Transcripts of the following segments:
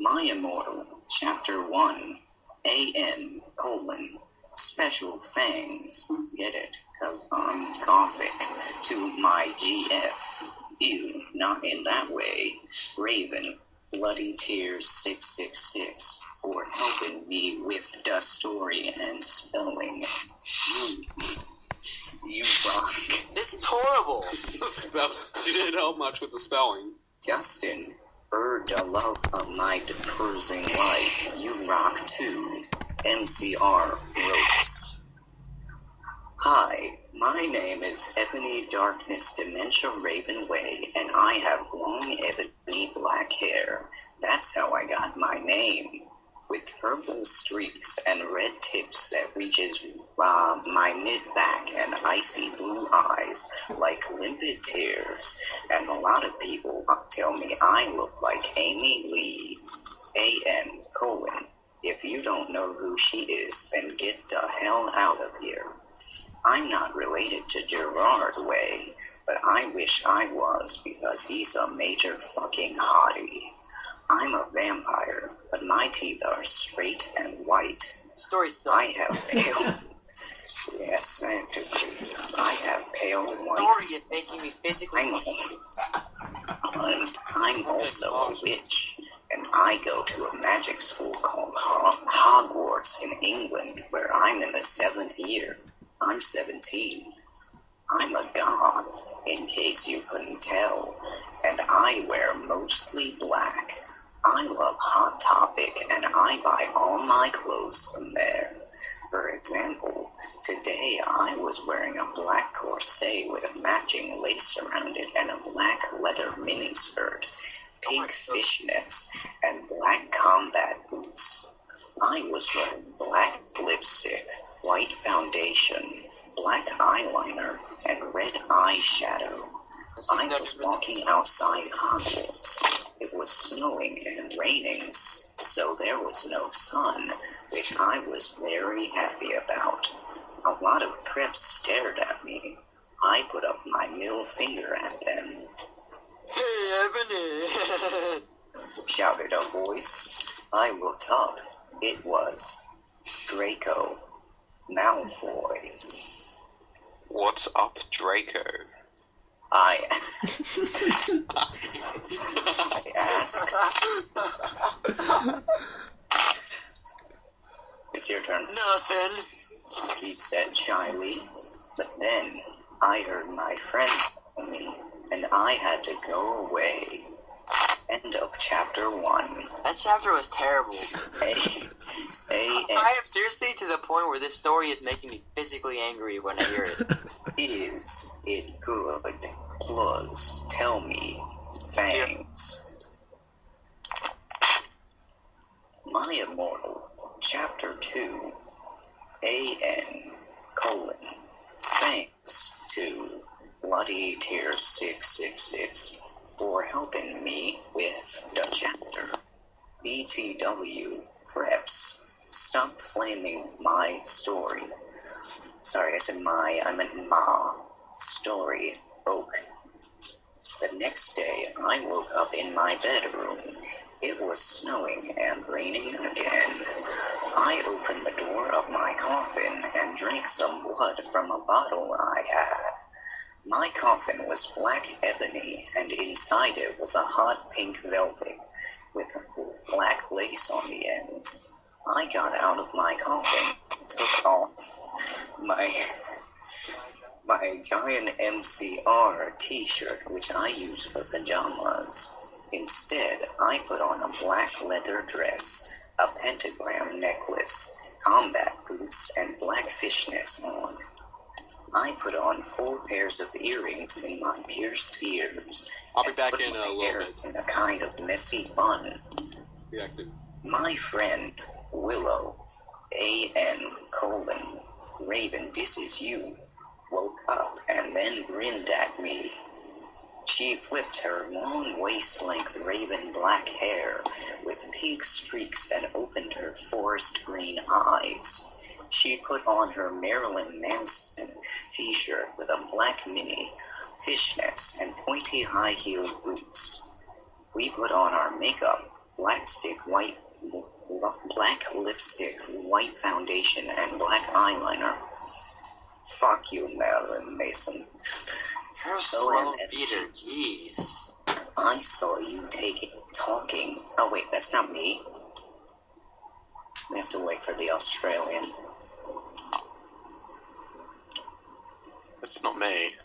My Immortal, Chapter 1, AN, Special Fangs. Get it? Cause I'm Gothic. To my GF. Ew, not in that way. Raven, Bloody Tears 666, for helping me with the story and spelling. You rock. This is horrible. She didn't help much with the spelling. Justin, the love of my depressing life. You rock too. MCR Ropes. Hi, my name is Ebony Darkness Dementia Raven Way, and I have long ebony black hair. That's how I got my name. With purple streaks and red tips that reaches my mid-back and icy blue eyes like limpid tears. And a lot of people tell me I look like Amy Lee. A.N. : If you don't know who she is, then get the hell out of here. I'm not related to Gerard Way, but I wish I was because he's a major fucking hottie. I'm a vampire, but my teeth are straight and white. Story sucks. I have pale... Yes, I have to agree. I have pale white... Story is making me physically... I'm also a witch, and I go to a magic school called Hogwarts in England, where I'm in the 7th year. I'm 17. I'm a goth, in case you couldn't tell, and I wear mostly black. I love Hot Topic, and I buy all my clothes from there. For example, today I was wearing a black corset with a matching lace around it and a black leather miniskirt, pink fishnets, and black combat boots. I was wearing black lipstick, white foundation, black eyeliner, and red eyeshadow. I was walking outside Hogwarts. It was snowing and raining, so there was no sun, which I was very happy about. A lot of preps stared at me. I put up my middle finger at them. Hey, Ebony! Shouted a voice. I looked up. It was Draco Malfoy. What's up, Draco? I asked. It's your turn. Nothing. He said shyly. But then I heard my friends tell me, and I had to go away. End of chapter 1. That chapter was terrible. I am seriously to the point where this story is making me physically angry when I hear it. Is it good? Plus, tell me, fangs. My Immortal, Chapter 2, A.N. : Thanks to Bloody Tears 666 for helping me with the chapter. BTW Preps, stop flaming my story. Sorry, I said my, I meant ma. Story, Oak. The next day, I woke up in my bedroom. It was snowing and raining again. I opened the door of my coffin and drank some blood from a bottle I had. My coffin was black ebony, and inside it was a hot pink velvet with black lace on the ends. I got out of my coffin, took off my giant MCR t-shirt, which I use for pajamas. Instead, I put on a black leather dress, a pentagram necklace, combat boots, and black fishnets on. I put on 4 pairs of earrings in my pierced ears. I'll be back in a little bit. In a kind of messy bun. Yeah, too. My friend, Willow, A.N. : Raven, this is you, woke up and then grinned at me. She flipped her long waist-length raven black hair with pink streaks and opened her forest green eyes. She put on her Marilyn Manson t-shirt with a black mini, fishnets, and pointy high-heeled boots. We put on our makeup, black lipstick, white foundation, and black eyeliner. Fuck you, Marilyn Mason. You're a slow beater, jeez. I saw you talking. Oh wait, that's not me. We have to wait for the Australian. It's not me.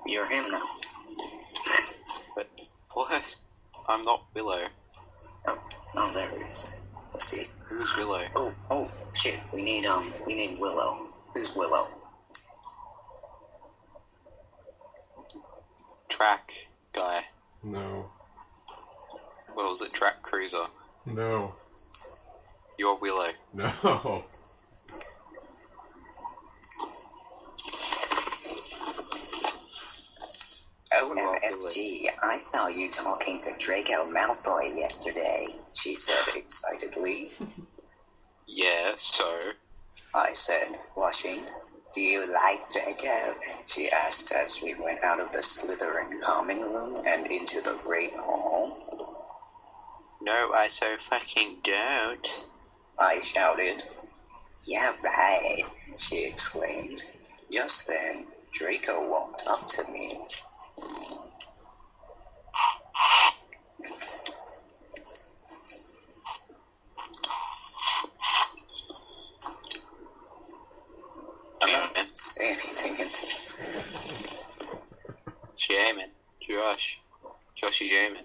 You're him now. But what? I'm not Willow. Oh, there it is. Let's see. Who's Willow? Oh, shit. We need Willow. Who's Willow? Track guy. No. What was it? Track cruiser. No. You're Willow. No. OMFG, I saw you talking to Draco Malfoy yesterday, she said excitedly. Yeah, so? I said, blushing. Do you like Draco? She asked as we went out of the Slytherin common room and into the Great Hall. No, I so fucking don't. I shouted. Yeah, right, she exclaimed. Just then, Draco walked up to me. Say anything into Jamin. Joshy Jamin.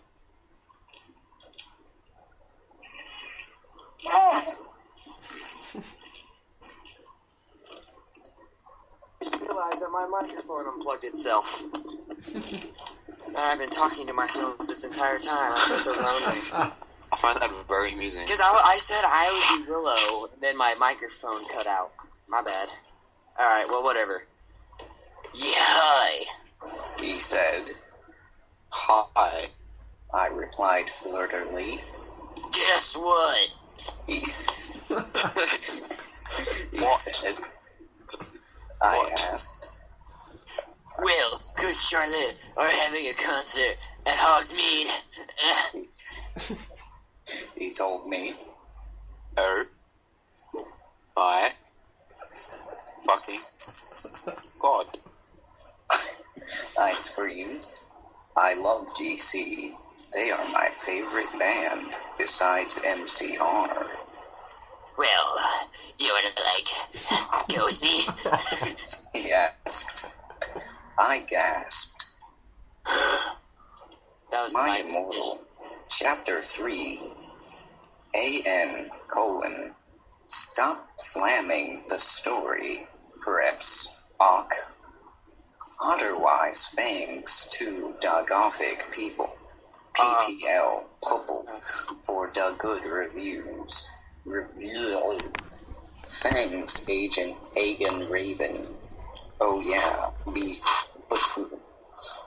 I just realized that my microphone unplugged itself. And I've been talking to myself this entire time. I feel so lonely. I find that very amusing. Because I said I would be Willow, and then my microphone cut out. My bad. Alright, well, whatever. Yeah, hi. he said. Hi. I replied flirtily. Guess what? He What? said. I asked. Will, Coach Charlotte are having a concert at Hogsmeade. He told me. Oh. Bye. Fucking God. I screamed. I love GC. They are my favorite band, besides MCR. Well, you wanna, go with me? He asked. I gasped. That was My Immortal. Chapter 3. AN: Stop flamming the story. Perhaps Ock. Otherwise, thanks to Dogophic people. PPL Purple for the good reviews. Review. Thanks, Agent Agan Raven. Oh yeah, but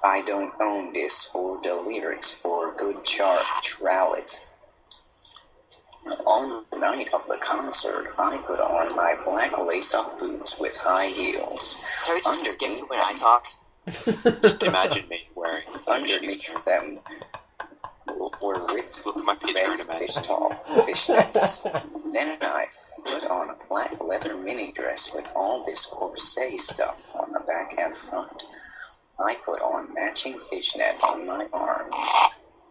I don't own this or the lyrics for Good Charlotte. On the night of the concert, I put on my black lace-up boots with high heels. Can we just skip to when I talk? Just imagine me wearing Underneath them were ripped Look at my picture and red imagine. fishnets. Then I put on a black leather mini dress with all this corset stuff on the back and front. I put on matching fishnet on my arms.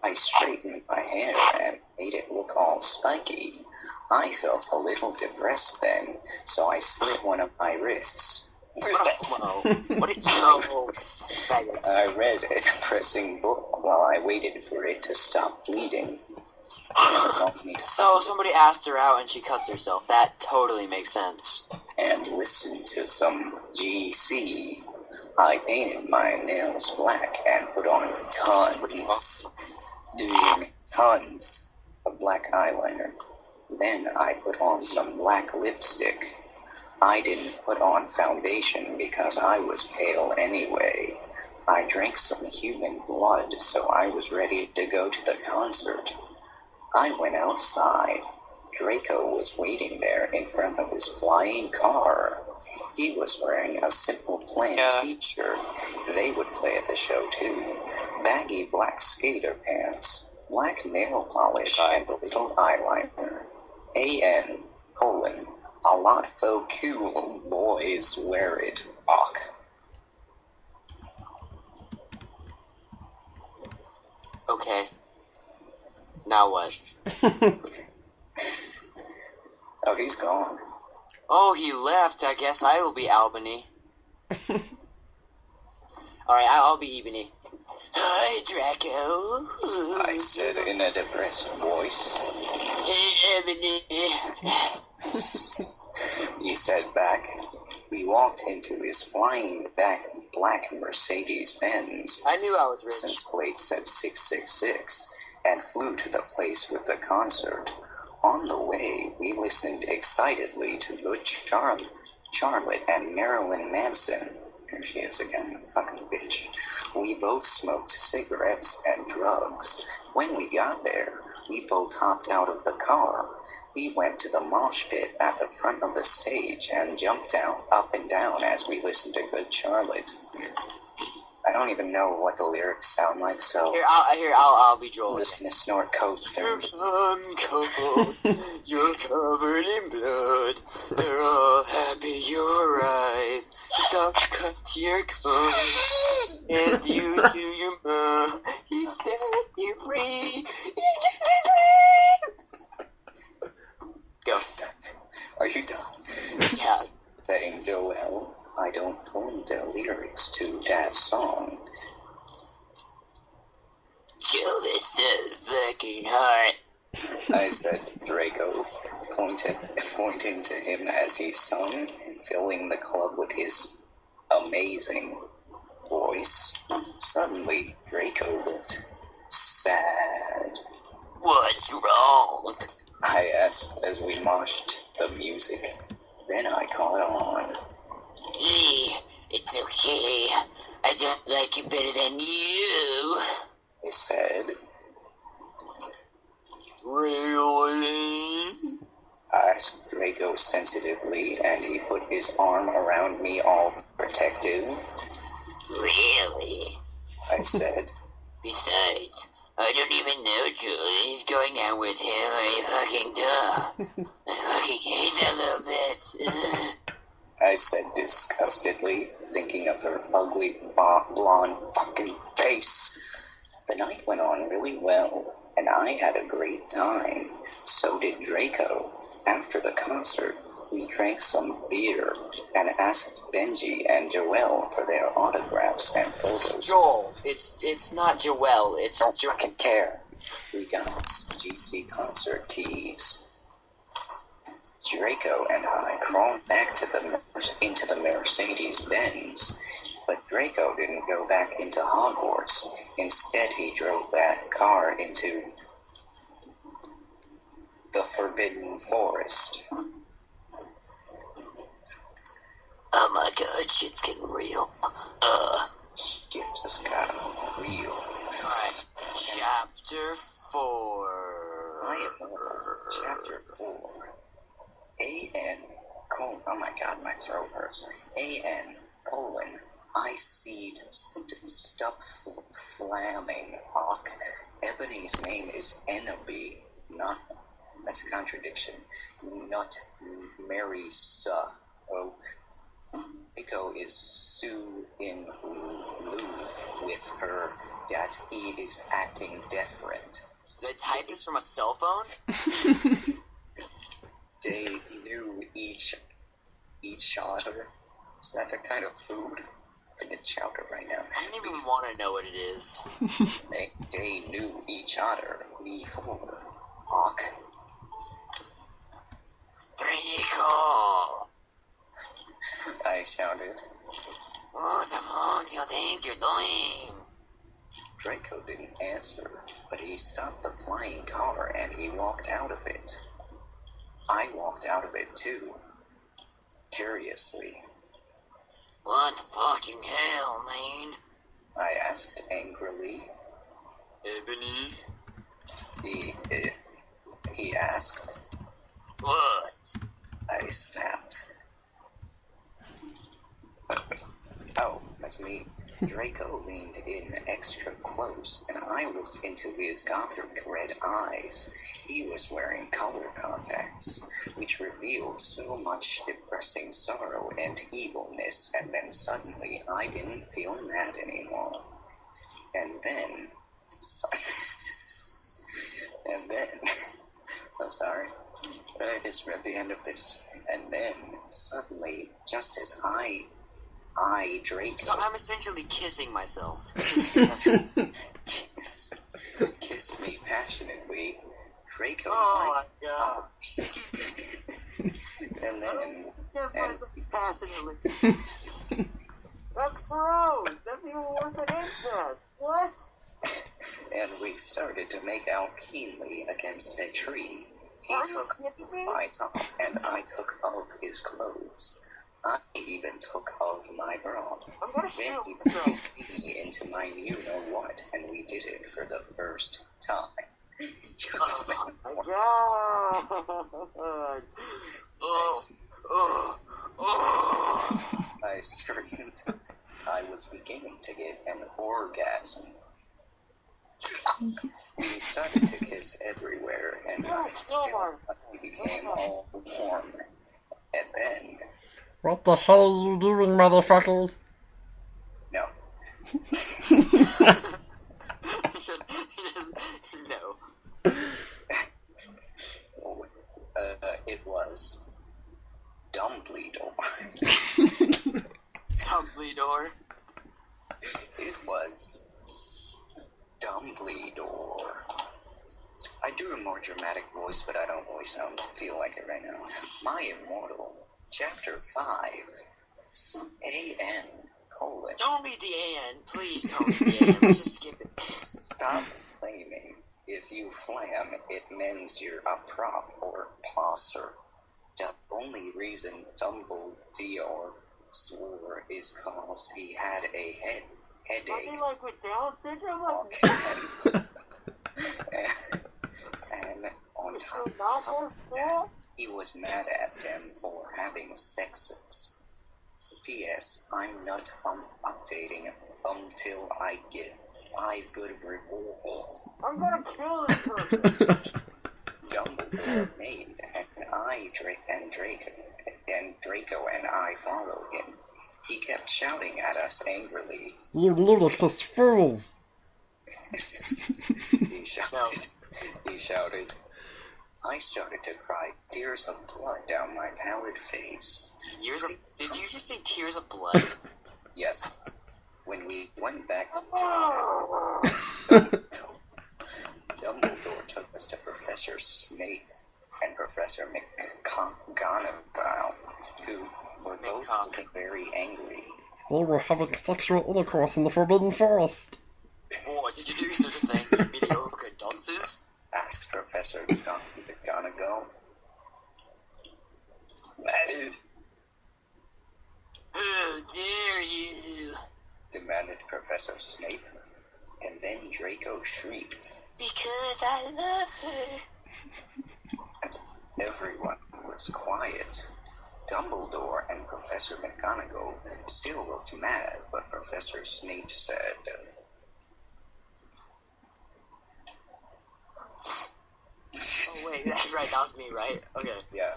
I straightened my hair and made it look all spiky. I felt a little depressed then, so I slit one of my wrists. Whoa. What did you know? I read a depressing book while I waited for it to stop bleeding. So somebody asked her out and she cuts herself. That totally makes sense. And listened to some GC. I painted my nails black and put on tons of black eyeliner. Then I put on some black lipstick. I didn't put on foundation because I was pale anyway. I drank some human blood, so I was ready to go to the concert. I went outside. Draco was waiting there in front of his flying car. He was wearing a Simple Plan t-shirt. They would play at the show too. baggy black skater pants, black nail polish, and a little eyeliner. A.N. : a lot fo cool boys wear it, och. Okay. Now what? Oh, he's gone. Oh, he left. I guess I will be Albany. Alright, I'll be Ebony. Hi, Draco. I said in a depressed voice. Hey, Ebony. He said back. We walked into his flying back black Mercedes-Benz. I knew I was rich. License plate said 666 and flew to the place with the concert. On the way, we listened excitedly to Good Charlotte and Marilyn Manson. Here she is again, fucking bitch. We both smoked cigarettes and drugs. When we got there, we both hopped out of the car. We went to the mosh pit at the front of the stage and jumped down, up and down as we listened to Good Charlotte. I don't even know what the lyrics sound like, so I'll be I'm Joel. just gonna snort coke You're through. cold, you're covered in blood. They're all happy you arrived. The doctor cut your coat, and you to your mom. He set you free. You just go. Are you done? Yeah. Saying Joel, I don't own the lyrics to that song. Kill this fucking heart. I said Draco, pointing to him as he sung, filling the club with his amazing voice. Suddenly, Draco looked sad. What's wrong? I asked as we moshed the music. Then I caught on. Hey, it's okay. I don't like you better than you. He said. Really? Asked Draco sensitively, and he put his arm around me all protective. Really? I said. Besides, I don't even know Julie's going out with Hillary fucking duh. I fucking hate that little bitch. I said disgustedly, thinking of her ugly, blonde fucking face. The night went on really well, and I had a great time. So did Draco. After the concert, we drank some beer and asked Benji and Joel for their autographs and photos. Joel. It's not Joel. It's Don't fucking care. We got GC concert tees. Draco and I crawled back into the Mercedes-Benz, but Draco didn't go back into Hogwarts. Instead, he drove that car into the Forbidden Forest. oh my god, shit's getting real. Shit just got real. Alright, chapter 4. Chapter 4. A.N. : oh my god, my throat hurts. A.N. : I seed stop flamming. Och. Ebony's name is Enoby, not. That's a contradiction. Not Marisa. Oh. Rico is Sue in Louvre with her that he is acting different. Did I type this from a cell phone? They knew each other. Is that a kind of food? I'm gonna chowder right now. I don't even want to know what it is. They knew each other before. Hawk. Draco! I shouted. What the fuck do you think you're doing? Draco didn't answer, but he stopped the flying car and he walked out of it. I walked out of it too. Curiously. What the fucking hell, man? I asked angrily. Ebony? He asked. What? I snapped. Oh, that's me. Draco leaned in extra close, and I looked into his gothic red eyes. He was wearing color contacts, which revealed so much depressing sorrow and evilness, and then suddenly I didn't feel mad anymore. And then... and then... I'm sorry. I just read the end of this. And then, suddenly, just as Draco... So I'm essentially kissing myself. Kiss me passionately. Draco... Oh my god. And then... Kiss and, myself passionately. That's gross. That's even worse than incest. What? and we started to make out keenly against a tree. He Are you took kidding me? my top, and I took off his clothes. I even took off my bra. I'm gonna Then shoot he myself. placed me into my you-know-what, and we did it for the first time. Just Oh my once. god. Oh. I screamed. I was beginning to get an orgasm. We started to kiss everywhere, and I became all warm. And then, What the hell are you doing, motherfuckers? no. No. It was Dumbledore. Dumbledore. It was Dumbledore. I do a more dramatic voice, but I don't really feel like it right now. My Immortal, Chapter 5, A.N. : Don't read the AN. Please don't read the AN. Let's just skip it. Stop flaming. If you flam, it means you're a prop or plosser. The only reason Dumbledore swore is cause he had a Are headache. they like with Down syndrome? And on top of that, he was mad at them for having sexes. P.S. I'm not updating until I get 5 good rewards. I'm gonna kill this person. Dumbledore made, and Draco and I followed him. He kept shouting at us angrily. You ludicrous fools! He shouted. I started to cry, tears of blood down my pallid face. Did you just say tears of blood? Yes. When we went back to Dumbledore took us to Professor Snape and Professor McGonagall, who were both looking very angry. They were having sexual intercourse in the Forbidden Forest. Oh, did you do such a thing, you mediocre dunces? Asked Professor McGonagall. How dare you? Demanded Professor Snape, and then Draco shrieked. Because I love her. Everyone was quiet. Dumbledore and Professor McGonagall still looked mad, but Professor Snape said, Oh wait, that's right, that was me, right? Okay. yeah.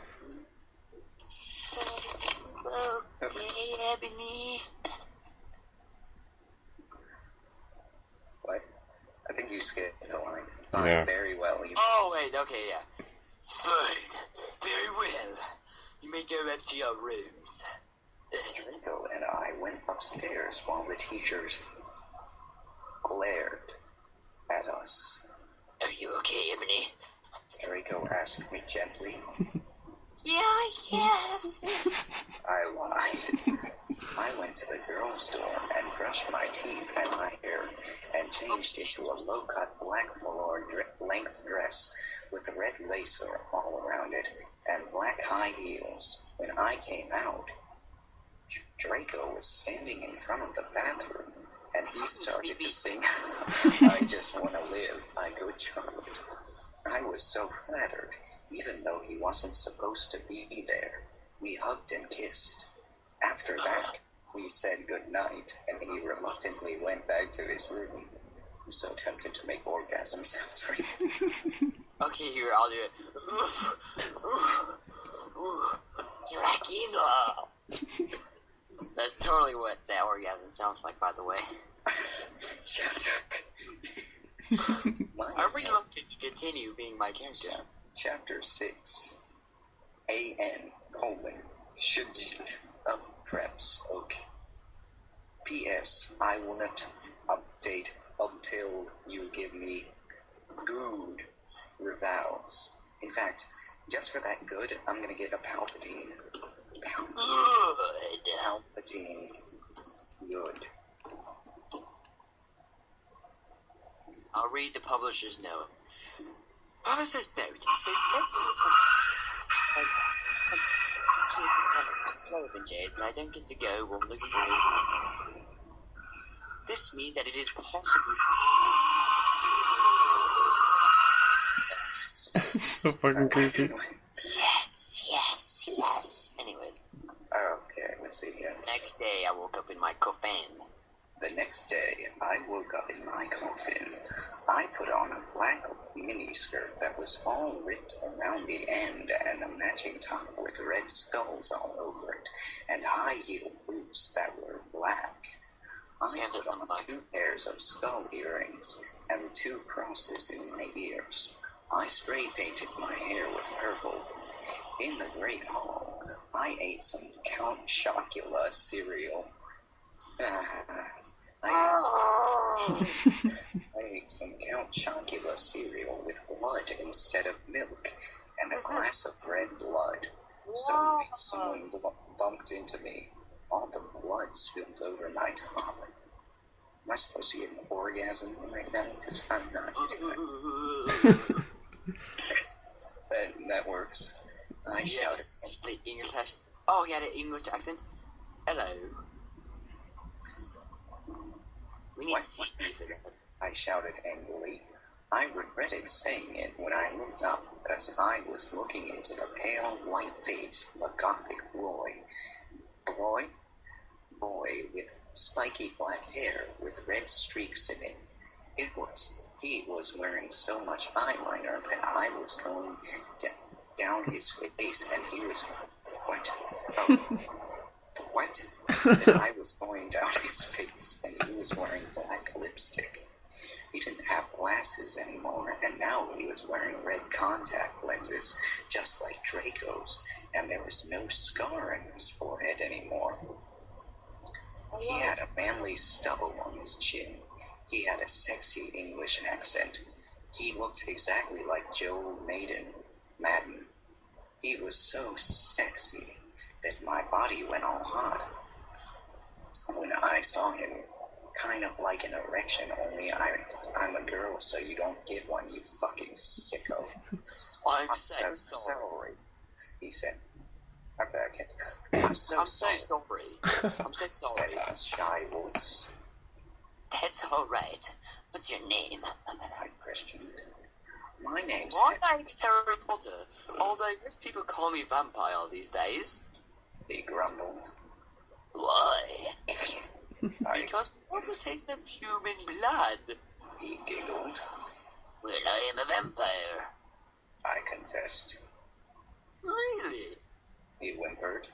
Okay, Ebony. What? I think you skipped the line. Fine, Yeah. very well. You Oh wait, okay, yeah. Fine, very well. You may go up to your rooms. Draco and I went upstairs while the teachers glared at us. Are you okay, Ebony? Draco asked me gently. Yeah, yes. I lied. I went to the girls' dorm and brushed my teeth and my hair and changed into a low-cut black floor-length dress with red lace all around it and black high heels. When I came out, Draco was standing in front of the bathroom and he started to sing, I just want to live, I go Charlotte. I was so flattered, even though he wasn't supposed to be there. We hugged and kissed. After that, We said good night, and he reluctantly went back to his room. I'm so tempted to make orgasm sounds for you. Okay, here, I'll do it. Dracula! That's totally what that orgasm sounds like, by the way. Chapter. I'm reluctant to continue being my character. Chapter 6. A.N. : Should preps. Okay. P.S. I will not update until you give me good revals. In fact, just for that good, I'm gonna get a Palpatine. Palpatine. Good. I'll read the publisher's note. Publisher's note. So, I'm slower than Jade, and I don't get to go on the grave. This means that it is possible. So fucking creepy. Yes. Anyways, Okay, let's see here. next day I woke up in my coffin. The next day, I woke up in my coffin. I put on a black miniskirt that was all ripped around the end and a matching top with red skulls all over it, and high-heel boots that were black. I put on 2 pairs of skull earrings and 2 crosses in my ears. I spray painted my hair with purple. In the Great Hall, I ate some Count Chocula cereal. I ate some Count Chocula cereal with blood instead of milk and a glass of red blood. Suddenly, someone bumped into me. All the blood spilled over my top. Am I supposed to get an orgasm right now? Because I'm not. That works. I shouted. It's the English. Oh, he had an English accent. Hello. We need C for that. I shouted angrily. I regretted saying it when I looked up because I was looking into the pale white face of a gothic boy. Boy with spiky black hair with red streaks in it. He was wearing so much eyeliner that I was going down his face, and he was what? What? That I was going down his face, and he was wearing black lipstick. He didn't have glasses anymore, and now he was wearing red contact lenses, just like Draco's, and there was no scar in his forehead anymore. He had a manly stubble on his chin. He had a sexy English accent. He looked exactly like Joe Madden. He was so sexy that my body went all hot when I saw him. Kind of like an erection, only I'm a girl, so you don't get one, you fucking sicko. I'm so sorry. sorry, he said. I'm so sorry, I'm so sorry. said a shy voice. That's alright. What's your name? I questioned. My name's My name's Harry Potter, although most people call me Vampire these days. He grumbled. Why? I Because I love the taste of human blood. He giggled. Well, I am a vampire. I confessed. Really? He whimpered.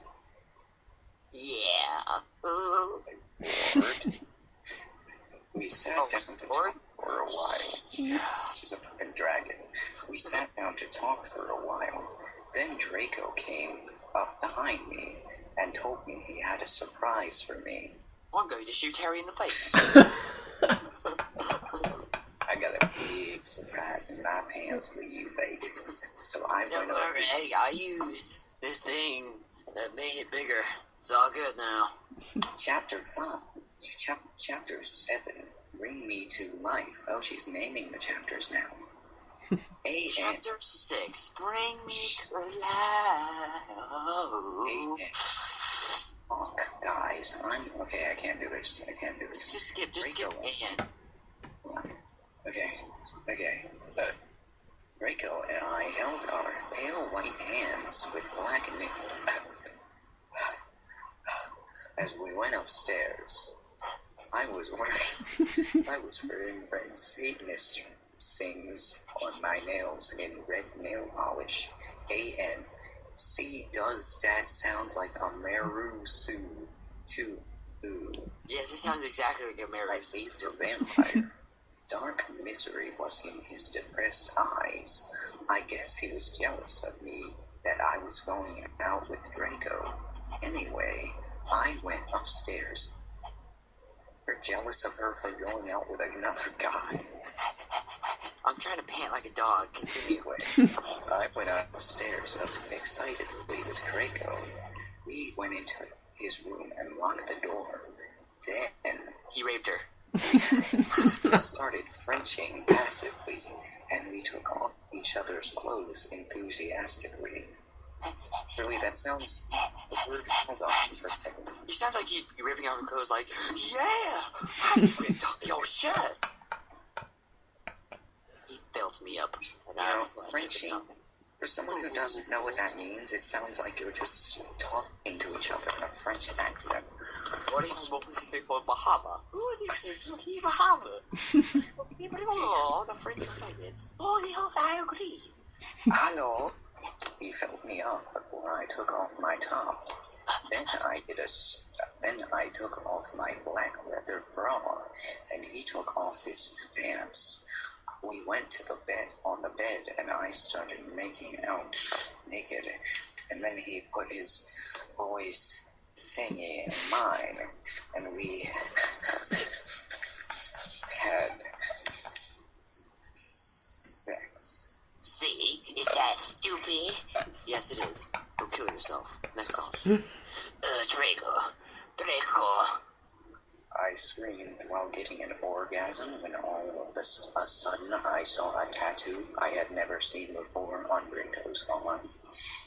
Yeah. Roared. We sat down to talk for a while. She's a fucking dragon. We sat down to talk for a while. Then Draco came up behind me and told me he had a surprise for me. I'm going to shoot Harry in the face. I got a big surprise in my pants for you, baby. So I Don't went over. worry, I used this thing that made it bigger. It's all good now. Chapter 5. Chapter 7. Bring me to life. Oh, she's naming the chapters now. A.N. Chapter 6. Bring me to life. Oh, guys, okay. I can't do this. Just skip Anne. Okay. Draco and I held our pale white hands with black As we went upstairs, I was wearing red Satanist sings on my nails in red nail polish. A-N-C, does that sound like a Meru Sue? Too. Yes, it sounds exactly like a I marriage. leaped a vampire. Dark misery was in his depressed eyes. I guess he was jealous of me that I was going out with Draco. Anyway, I went upstairs. You're jealous of her for going out with another guy. I'm trying to pant like a dog. Continue. Anyway, I went upstairs excitedly with Draco. We went into his room and locked the door. Then He raped her. we started Frenching passively, and we took off each other's clothes enthusiastically. Really, that sounds... Hold on for a second. He sounds like he'd be ripping off her clothes like, yeah! I ripped off your shirt! He felt me up. And You I know, was like, Frenching, for someone who doesn't know what that means, it sounds like you're just talking to each other in a French accent. what are you supposed to say for Bahama? Who are these things looking Bahama? Oh, the French faggots. Oh, I agree. Hello. He felt me up before I took off my top. Then I took off my black leather bra, and he took off his pants. We went to the bed, and I started making out naked, and then he put his voice thingy in mine, and we had sex. See? Is that stupid? Yes, it is. Go kill yourself. Next song. Draco. I screamed while getting an orgasm when all of a sudden I saw a tattoo I had never seen before on Draco's arm.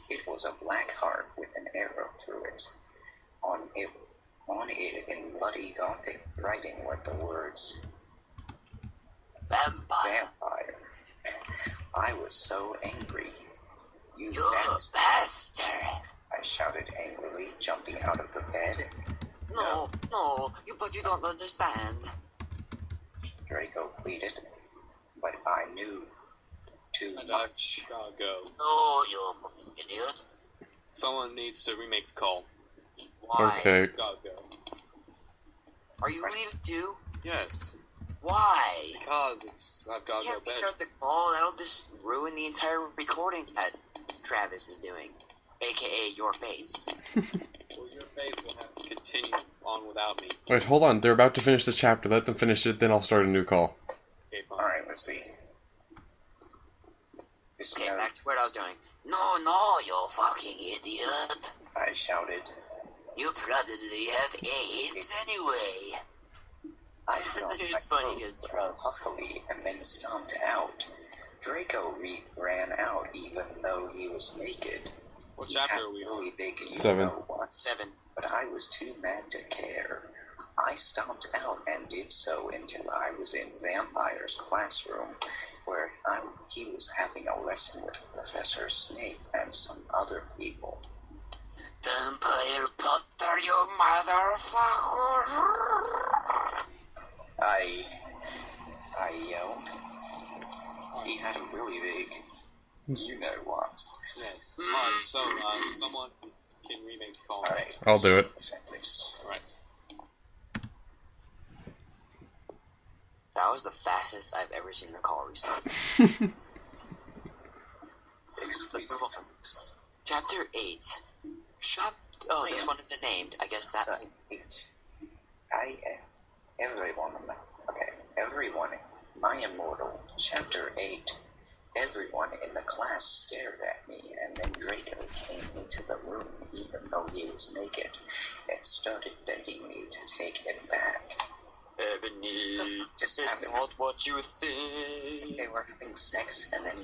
It was a black heart with an arrow through it. On it in bloody Gothic writing were the words, Vampire. vampire. I was so angry. You You're a bastard! bastard. I shouted angrily, jumping out of the bed. No, but you don't understand. Draco pleaded, but I knew too And I much. gotta go. No, you fucking idiot. Someone needs to remake the call. Why? Okay. Gotta go. Are you leaving too? Yes. Why? Because I've gotta You go can't bed. restart the call. That'll just ruin the entire recording that Travis is doing. AKA your face. Well, your face will have to continue on without me. Wait, hold on. They're about to finish this chapter. Let them finish it, then I'll start a new call. Okay, fine. Alright, let's see. This Okay, note, back to what I was doing. No, you fucking idiot. I shouted. You probably have AIDS anyway. I felt my It's funny throat because grow huffily and then stomped out. Draco ran out even though he was naked. What He chapter had are we really on? big, you 7. know what? 7. But I was too mad to care. I stomped out and did so until I was in Vampire's classroom, where he was having a lesson with Professor Snape and some other people. Vampire Potter, you motherfucker! I yelled. He had a really big, you know what. Yes. Alright, so, someone can remake the call. Alright. I'll do it. Alright. That was the fastest I've ever seen a call restart. Let's move on. Chapter 8. This one isn't named. I guess that. Everyone, my Immortal, Chapter 8. Everyone in the class stared at me, and then Draco came into the room, even though he was naked, and started begging me to take him back. Ebony, Just it's having- not what you think. They were having sex, and then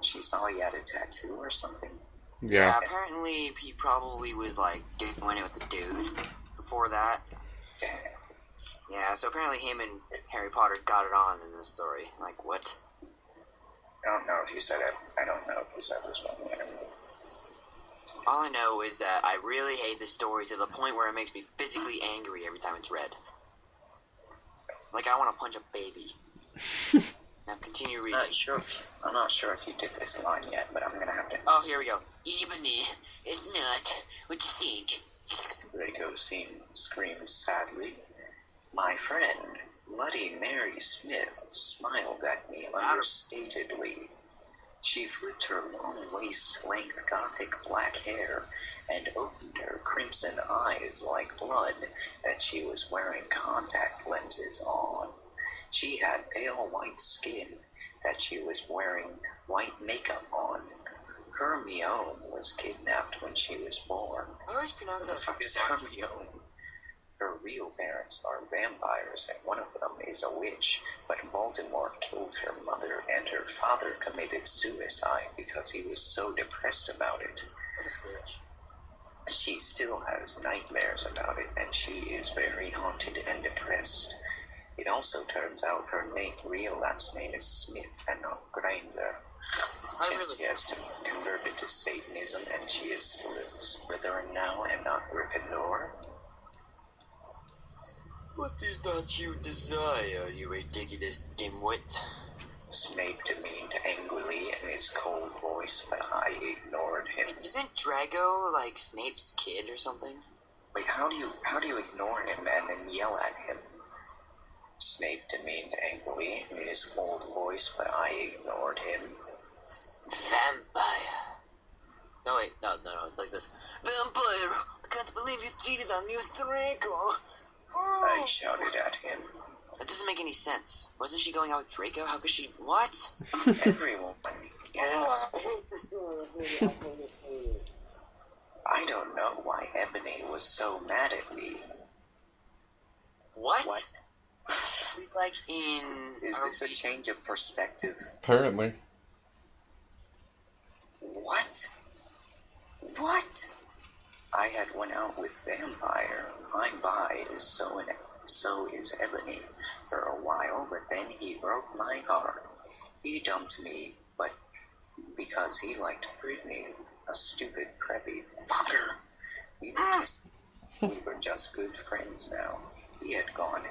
she saw he had a tattoo or something. Yeah. Apparently he probably was like doing it with a dude before that. Damn. Yeah, so apparently him and Harry Potter got it on in this story. Like, what? I don't know if you said it. I don't know if you said this one yet. All I know is that I really hate this story to the point where it makes me physically angry every time it's read. Like I want to punch a baby. Now continue reading. I'm not sure if you did this line yet, but I'm gonna have to. Oh, here we go. Ebony is not what you think. Draco screams sadly. My friend, Bloody Mary Smith, smiled at me understatedly. She flipped her long waist-length gothic black hair and opened her crimson eyes like blood that she was wearing contact lenses on. She had pale white skin that she was wearing white makeup on. Hermione was kidnapped when she was born. I always pronounce Who the that fuck is Hermione? Her real parents are vampires, and one of them is a witch, but Voldemort killed her mother, and her father committed suicide because he was so depressed about it. She still has nightmares about it, and she is very haunted and depressed. It also turns out her real last name is Smith and not Granger. Since she has converted to Satanism, and she is Slytherin now and not Gryffindor. What is that you desire, you ridiculous dimwit? Snape demeaned angrily in his cold voice, but I ignored him. Isn't Drago like Snape's kid or something? Wait, how do you ignore him and then yell at him? Snape demeaned angrily in his cold voice, but I ignored him. Vampire. No, wait, no, it's like this. Vampire! I can't believe you cheated on me with Draco! I shouted at him. That doesn't make any sense. Wasn't she going out with Draco? How could she... What? Everyone gasped. I don't know why Ebony was so mad at me. What? Like in... Is this a change of perspective? Apparently. What? What? I had went out with Vampire. I'm bi, so is Ebony for a while, but then he broke my heart. He dumped me, but because he liked Brittany, a stupid, preppy fucker. We were just good friends now. He had gone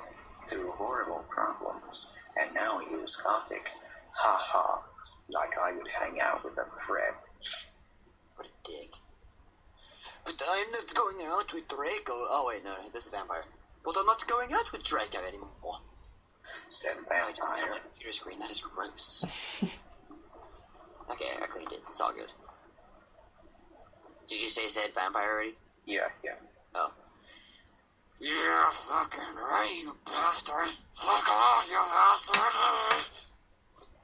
through horrible problems, and now he was gothic. Ha ha, like I would hang out with a prep. What a dick. But I'm not going out with Draco. Oh wait, no, this is Vampire. But I'm not going out with Draco anymore. Said I just Vampire. on my computer screen. That is gross. Okay, I cleaned it. It's all good. Did you say said Vampire already? Yeah. Oh. Yeah, fucking right, you bastard. Fuck off, you bastard.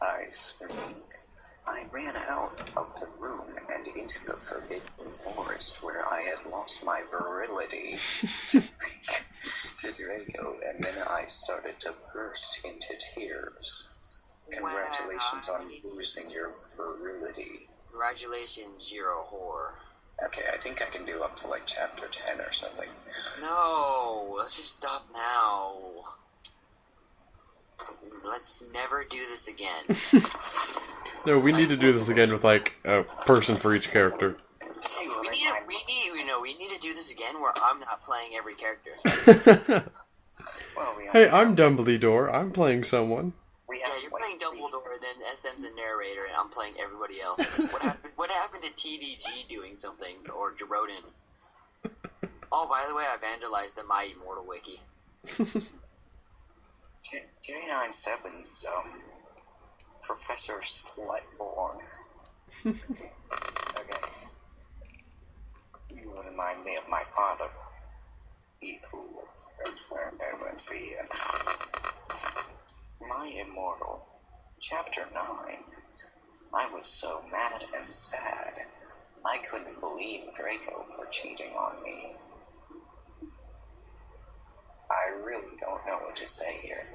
I screamed. I ran out of the room and into the forbidden forest where I had lost my virility to Draco, and then I started to burst into tears. Congratulations on losing your virility. Congratulations, you're a whore. Okay, I think I can do up to like chapter 10 or something. No, let's just stop now. Let's never do this again. No, we need to do this again with like a person for each character. We need to do this again where I'm not playing every character. Hey, I'm Dumbledore. I'm playing someone. Yeah, you're playing Dumbledore, then SM's the narrator, and I'm playing everybody else. What happened to TDG doing something, or Jerodin? Oh, by the way, I vandalized the My Immortal wiki. J97's, Professor Slutborn. Okay. You remind me of my father. He was My Immortal, Chapter 9. I was so mad and sad. I couldn't believe Draco for cheating on me. I really don't know what to say here.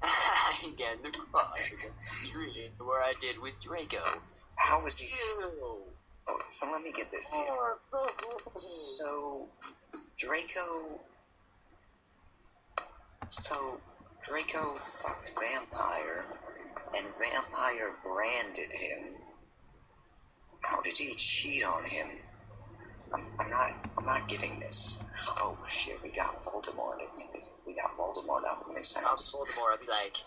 I began to cry against the tree where I did with Draco. How was he... Oh, so let me get this here. So, Draco fucked Vampire, and Vampire branded him. How did he cheat on him? I'm not getting this. Oh shit, we got Voldemort. We got Voldemort up in his I'm house. Voldemort. I'll be like,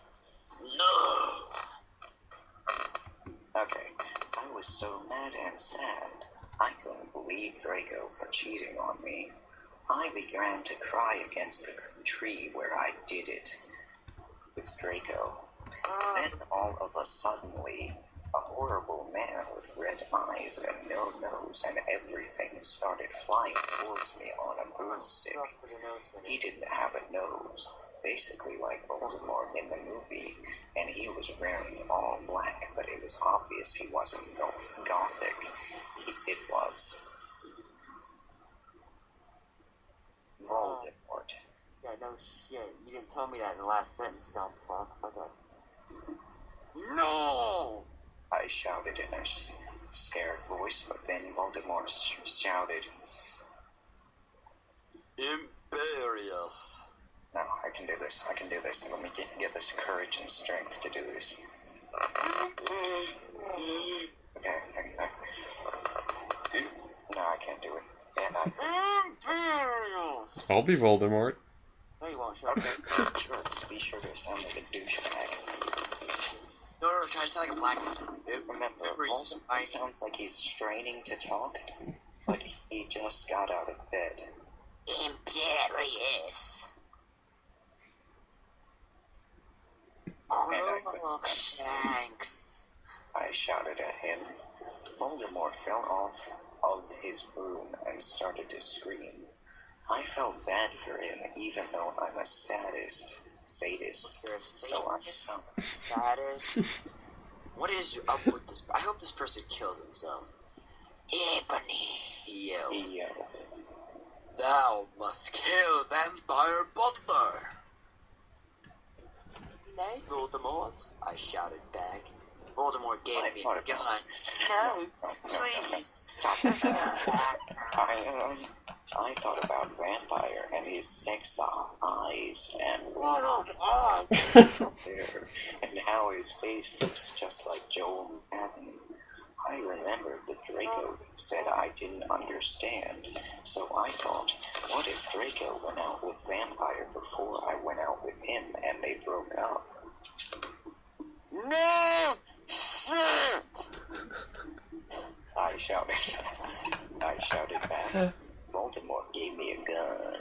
no. Okay, I was so mad and sad. I couldn't believe Draco for cheating on me. I began to cry against the tree where I did it with Draco. Then all of a suddenly, a horrible man with red eyes and no nose and everything started flying towards me on a broomstick. He didn't have a nose, basically like Voldemort in the movie, and he was wearing all black, but it was obvious he wasn't gothic. It was Voldemort. Yeah, no shit. You didn't tell me that in the last sentence, dumb fuck. Okay. No! I shouted in a scared voice, but then Voldemort shouted, Imperious. "No, I can do this. I can do this. Let me get this courage and strength to do this." Okay, no, I can't do it. And Imperious! I'll be Voldemort. No, you won't, sure. sure, just be sure to sound like a douchebag. No, try to sound like a black man. Remember, Voldemort sounds like he's straining to talk, but he just got out of bed. Imperious. Crookshanks. I shouted at him. Voldemort fell off of his broom and started to scream. I felt bad for him, even though I'm a sadist. You're a So I sadist. Sadist. What is up with this? I hope this person kills himself. Ebony, he yelled. He yelled. Thou must kill Vampire Butler. Nay, Voldemort, I shouted back. Voldemort gave me a gun. No, please. Stop. I thought about Vampire and his sex eyes and and how his face looks just like Joel Madden. I remembered that Draco said I didn't understand, so I thought, what if Draco went out with Vampire before I went out with him and they broke up? No! Shit! I shouted back. Voldemort gave me a gun.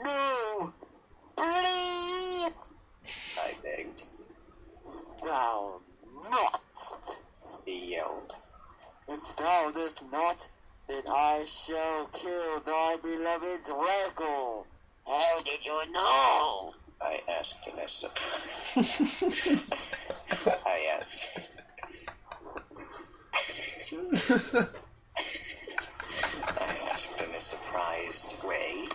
No! Please! I begged. Thou must! He yelled. If thou dost not, then I shall kill thy beloved Draco. How did you know? I asked in a surprised way.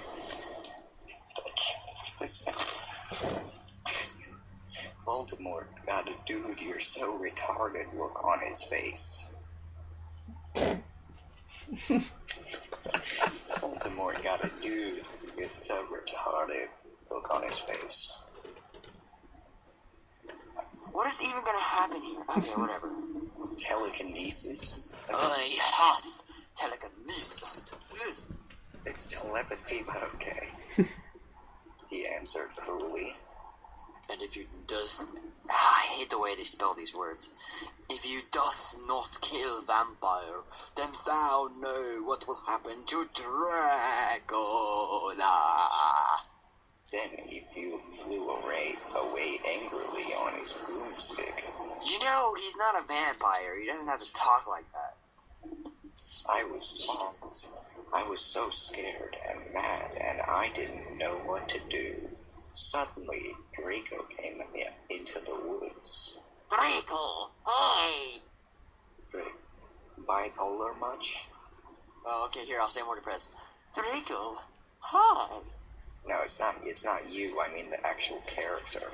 Voldemort got a dude, you're so retarded look on his face. Voldemort got a dude with a retarded look on his face. What is even gonna happen here? Okay, whatever. Telekinesis? I hath telekinesis. It's telepathy, but okay. He answered cruelly. And if you does... I hate the way they spell these words. If you doth not kill Vampire, then thou know what will happen to Draco. Then he flew away angrily on his broomstick. You know, he's not a vampire. He doesn't have to talk like that. I was so scared and mad, and I didn't know what to do. Suddenly, Draco came into the woods. Draco! Hey! Bipolar much? Oh, okay, here, I'll say more depressed. Draco! Hi! No, it's not you, I mean the actual character.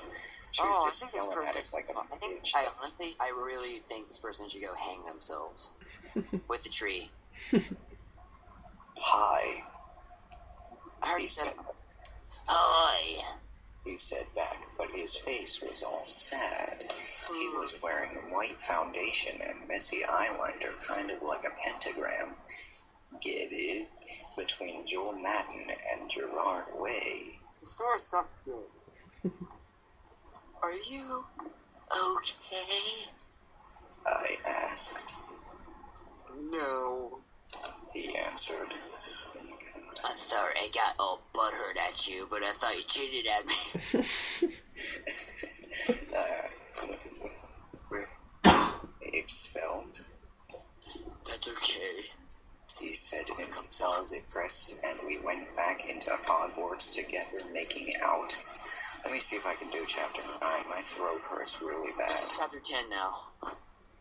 She was just yelling at us like a bitch. I really think this person should go hang themselves. With the tree. Hi. I already He said said, it. Hi! he said back, but his face was all sad. He was wearing white foundation and messy eyeliner, kind of like a pentagram. Get it? Between Joel Madden and Gerard Way. The story sucks good. Are you okay? I asked. No. He answered. I'm sorry, I got all butthurt at you, but I thought you cheated at me. Expelled? That's okay. He said all depressed, and we went back into Hogwarts together, making out. Let me see if I can do chapter 9. My throat hurts really bad. This is chapter 10 now.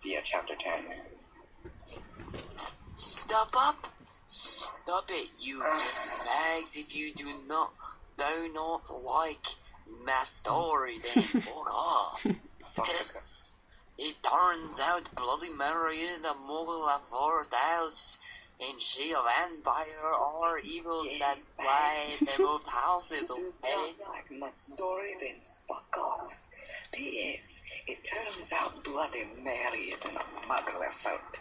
Yeah, chapter 10. Stop up! Stop it, you fags. If you do not like my story, then fuck off. Piss. It turns out Bloody Mary is the muggle of 4th and she of Empire are evil. That's why they moved houses away. Like my story, then fuck off. P.S. It turns out Bloody Mary is an muggle effort.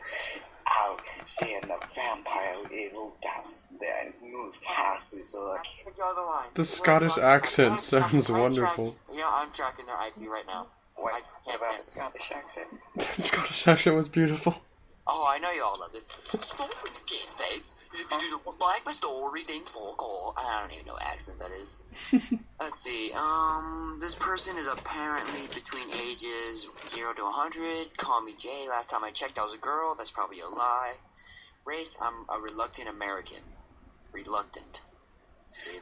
Out seeing the vampire evil death that moved houses like. Draw the line. The Scottish accent sounds wonderful. Yeah, I'm tracking their IP right now. What I can't about stand the Scottish accent? The Scottish accent was beautiful. Oh, I know you all loved it. Stop it, kid fakes. If you don't like my story, then fuck off. I don't even know what accent that is. Let's see. This person is apparently between ages 0 to 100. Call me Jay. Last time I checked, I was a girl. That's probably a lie. Race, I'm a reluctant American. Reluctant.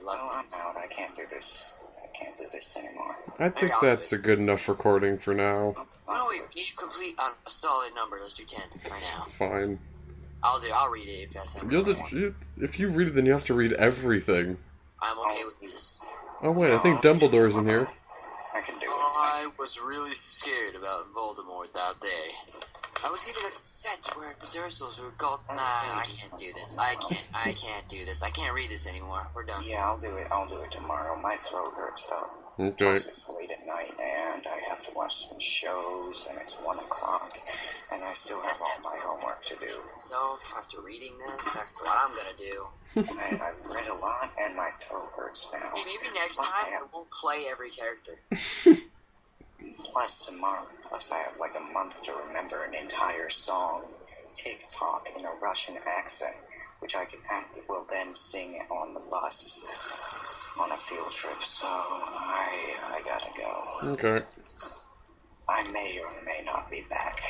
Well, I'm out. I can't do this. I can't do this anymore. I think that's a good enough recording for now. Why don't we complete on a solid number? Let's do 10 right now. Fine. I'll read it if that's If you read it, then you have to read everything. I'm okay with this. Oh wait, I think Dumbledore's in here. I can do it. I was really scared about Voldemort that day. I was even upset where Berserkers were called. Nah, I can't do this. I can't do this. I can't read this anymore. We're done. Yeah, I'll do it. I'll do it tomorrow. My throat hurts though. Okay. Plus it's late at night and I have to watch some shows and it's 1 o'clock and I still have all my homework to do. So after reading this, that's what I'm gonna do. I've read a lot and my throat hurts now. Hey, maybe next time I won't play every character. Plus I have like a month to remember an entire song, TikTok, in a Russian accent, which will then sing on the bus on a field trip, so I gotta go. Okay. I may or may not be back,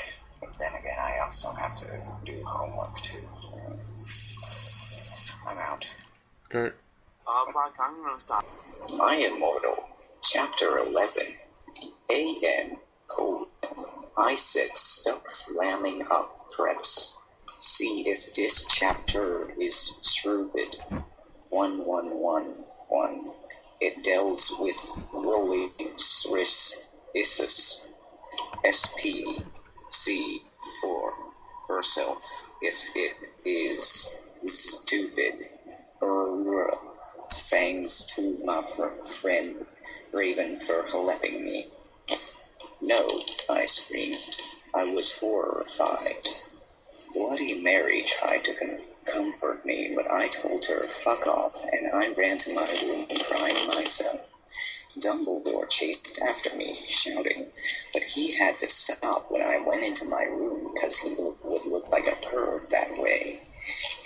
but then again, I also have to do homework too. I'm out. Okay. I'm gonna stop. My Immortal, Chapter 11. A.M. Code. I said stop flamming up preps. See if this chapter is stupid. 1111. It deals with rolling issus. SPC for herself if it is stupid. Thanks to my friend Raven for helping me. No, I screamed. I was horrified. Bloody Mary tried to comfort me, but I told her fuck off, and I ran to my room crying myself. Dumbledore chased after me, shouting, but he had to stop when I went into my room because he would look like a perv that way.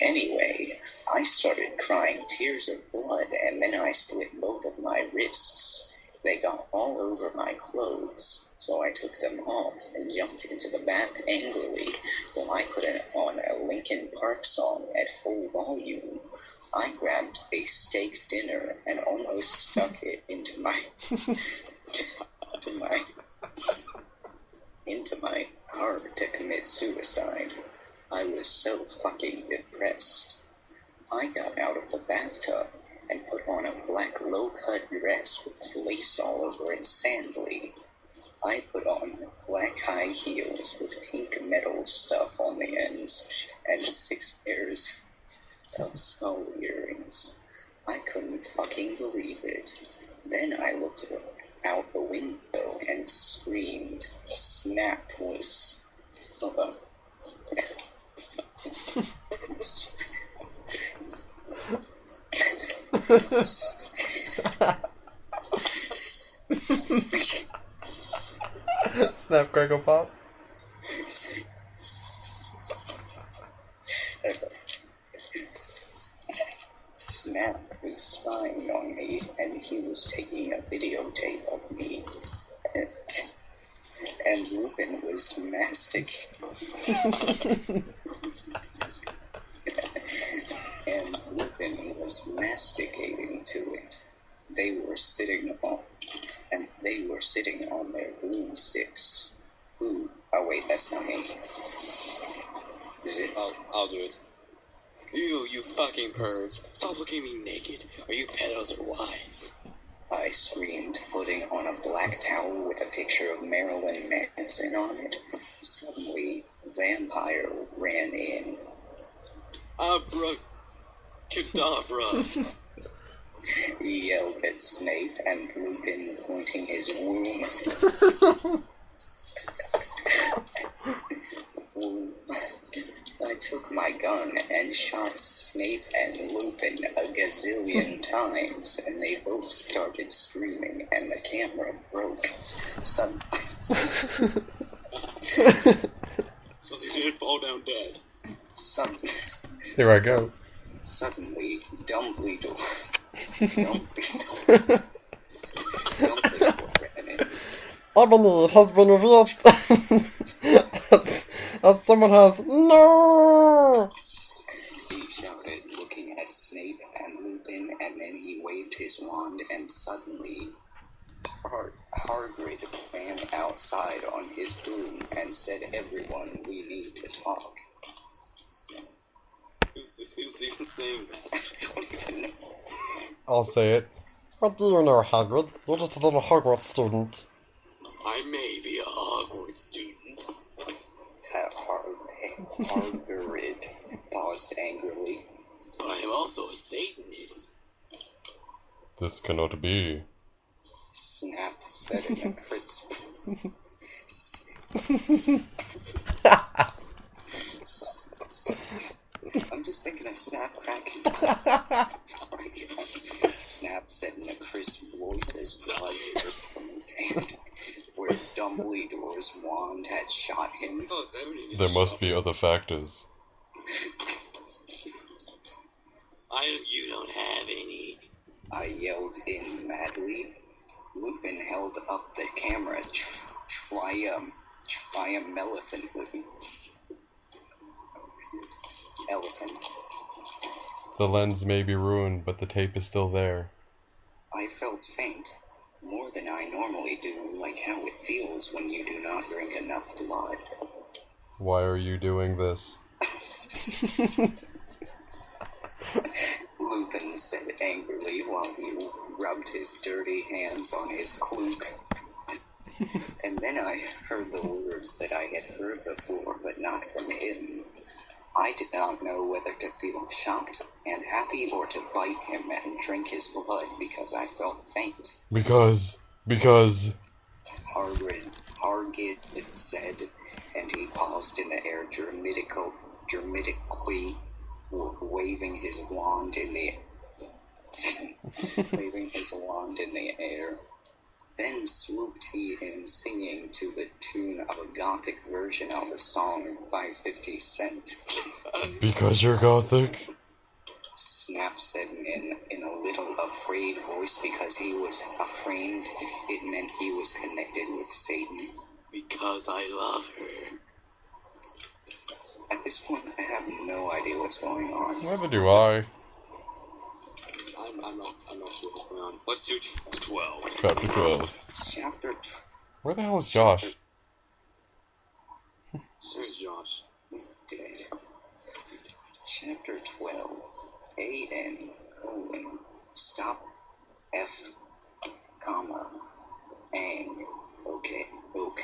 Anyway, I started crying tears of blood, and then I slit both of my wrists. They got all over my clothes, so I took them off and jumped into the bath angrily while I put on a Linkin Park song at full volume. I grabbed a steak dinner and almost stuck it into my heart to commit suicide. I was so fucking depressed. I got out of the bathtub and put on a black low-cut dress with lace all over it sandly. I put on black high heels with pink metal stuff on the ends and 6 pairs of skull earrings. I couldn't fucking believe it. Then I looked Hold on. Snap, crackle, pop. Snap was spying on me, and he was taking a videotape of me. And Lupin was masticating to it. They were sitting on their broomsticks. Ooh, oh wait, that's not me. Is it? I'll do it. You fucking pervs. Stop looking at me naked. Are you pedos or wise? I screamed, putting on a black towel with a picture of Marilyn Manson on it. Suddenly, Vampire ran in. Abracadabra. He yelled at Snape and Lupin, pointing his womb. I took my gun and shot Snape and Lupin a gazillion times, and they both started screaming, and the camera broke. So you didn't fall down dead. Here I go. Suddenly, Dumbledore ran in. I believe it has been revealed as someone has no. He shouted, looking at Snape and Lupin, and then he waved his wand, and suddenly Hagrid ran outside on his broom and said, "Everyone, we need to talk." Who's even saying that? I don't even know. I'll say it. What do you know, Hagrid? You're just a little Hogwarts student. I may be a Hogwarts student. Hagrid paused angrily. But I am also a Satanist. This cannot be. Snap said in a crisp. I'm just thinking of Snap cracking. Snap said in a crisp voice as blood dripped from his hand, where Dumbledore's wand had shot him. There must be other factors. You don't have any. I yelled in madly. Lupin held up the camera triumphantly. Elephant. The lens may be ruined, but the tape is still there. I felt faint, more than I normally do, like how it feels when you do not drink enough blood. Why are you doing this? Lupin said angrily while he rubbed his dirty hands on his cloak. And then I heard the words that I had heard before, but not from him. I did not know whether to feel shocked and happy or to bite him and drink his blood because I felt faint. Because... Hagrid said, and he paused in the air dramatically, waving his wand in the air. Then swooped he in, singing to the tune of a gothic version of a song by 50 Cent. Because you're gothic? Snap said in a little afraid voice because he was afraid it meant he was connected with Satan. Because I love her. At this point, I have no idea what's going on. Neither do I. I'm not sure what's going on. Let's do 12. Chapter 12. Chapter Where the hell is Josh? Where's Josh? Dead. Chapter 12. A.N. : Stop F, comma, Ang. Okay, Oak.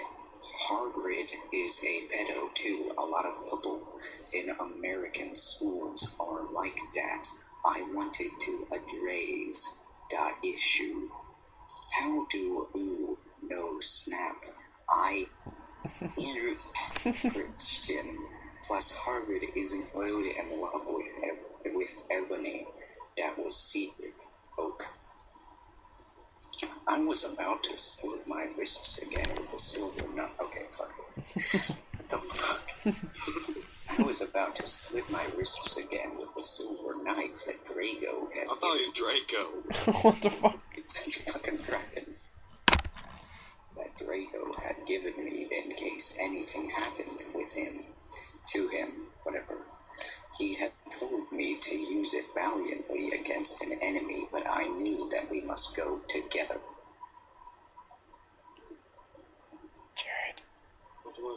Hagrid is a pedo too. A lot of people in American schools are like that. I wanted to address the issue. How do you know Snap? He was Christian. Plus, Harvard isn't really in love with Ebony. That was secret. Oak. I was about to slit my wrists again with the silver nut. Okay, fuck it. What the fuck? I was about to slit my wrists again with the silver knife that Drago had. I thought he was Draco. What the fuck? It's a fucking dragon. That Drago had given me in case anything happened with him, to him, whatever. He had told me to use it valiantly against an enemy, but I knew that we must go together. Jared,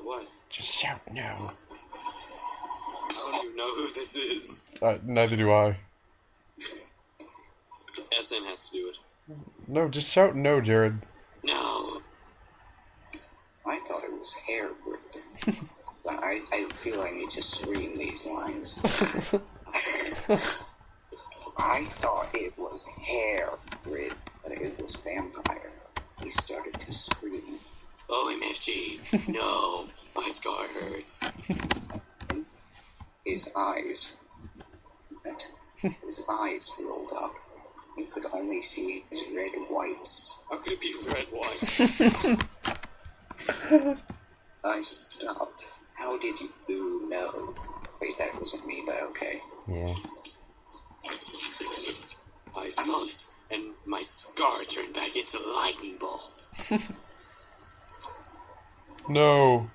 What? just shout no. I don't even know who this is. Neither do I. SM has to do it. No, just shout no, Jared. No. I thought it was Harewood. But I feel I need to scream these lines. I thought it was Harewood, but it was vampire. He started to scream. OMFG. No. My scar hurts. His eyes rolled up. You could only see his red whites. How could it be red wine? I stopped. How did you know? Wait, that wasn't me, but okay. Yeah. I saw it, and my scar turned back into a lightning bolt. No.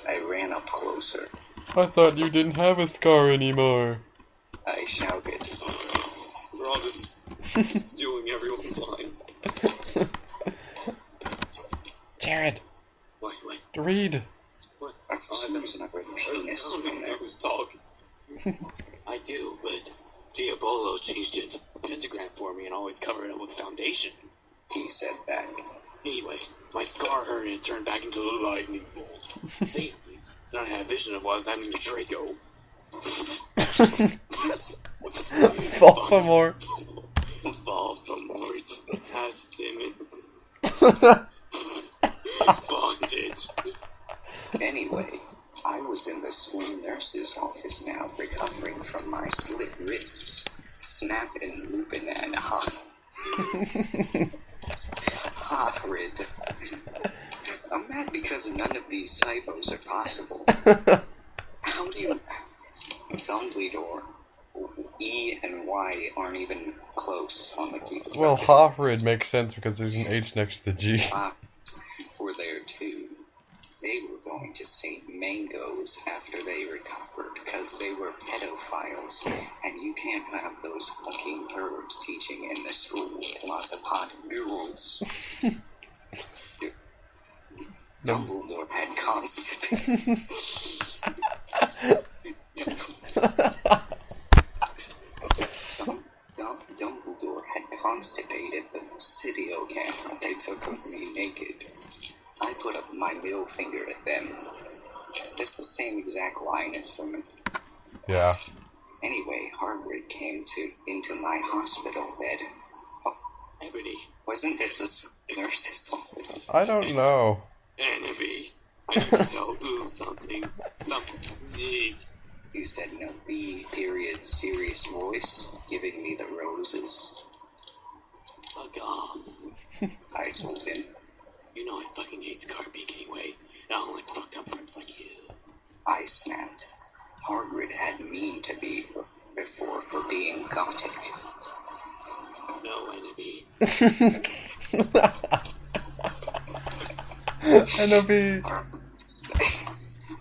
I ran up closer. I thought you didn't have a scar anymore. I shouted. We're all just stealing everyone's lines. Jared, Wait. read. What? For some reason I read I penis don't from even know there. who's talking. I do, but Diabolo changed it to a pentagram for me and always covered it with foundation. He said back. Anyway, my scar hurt and it turned back into a lightning bolt. Saved me. Then I had a vision of what was happening to Draco. Voldemort. Voldemort. Has him bondage. Anyway, I was in the school nurse's office now, recovering from my slit wrists. Snap and Lupin and Hagrid. I'm mad because none of these typos are possible. How do you... Dumbledore, E and Y aren't even close on the keyboard. Well, Hagrid makes sense because there's an H next to the G. Were there too. They were going to St. Mango's after they recovered because they were pedophiles, and you can't have those fucking pervs teaching in the school with lots of hot girls. Dumbledore had constipation. Dumbledore had constipated the Presidio camera they took of me naked. I put up my middle finger at them. That's the same exact line as from it. Yeah. Anyway, Hagrid came into my hospital bed. Oh, Ebony. wasn't this a nurse's office? I don't know. Enemy. I need to tell you something. Something. You said in a B period serious voice, giving me the roses. Fuck off. I told him. You know I fucking hate the carpet anyway. And I don't like fucked up perps like you. I snapped. Hagrid had me to be before for being gothic. No enemy. Enemy.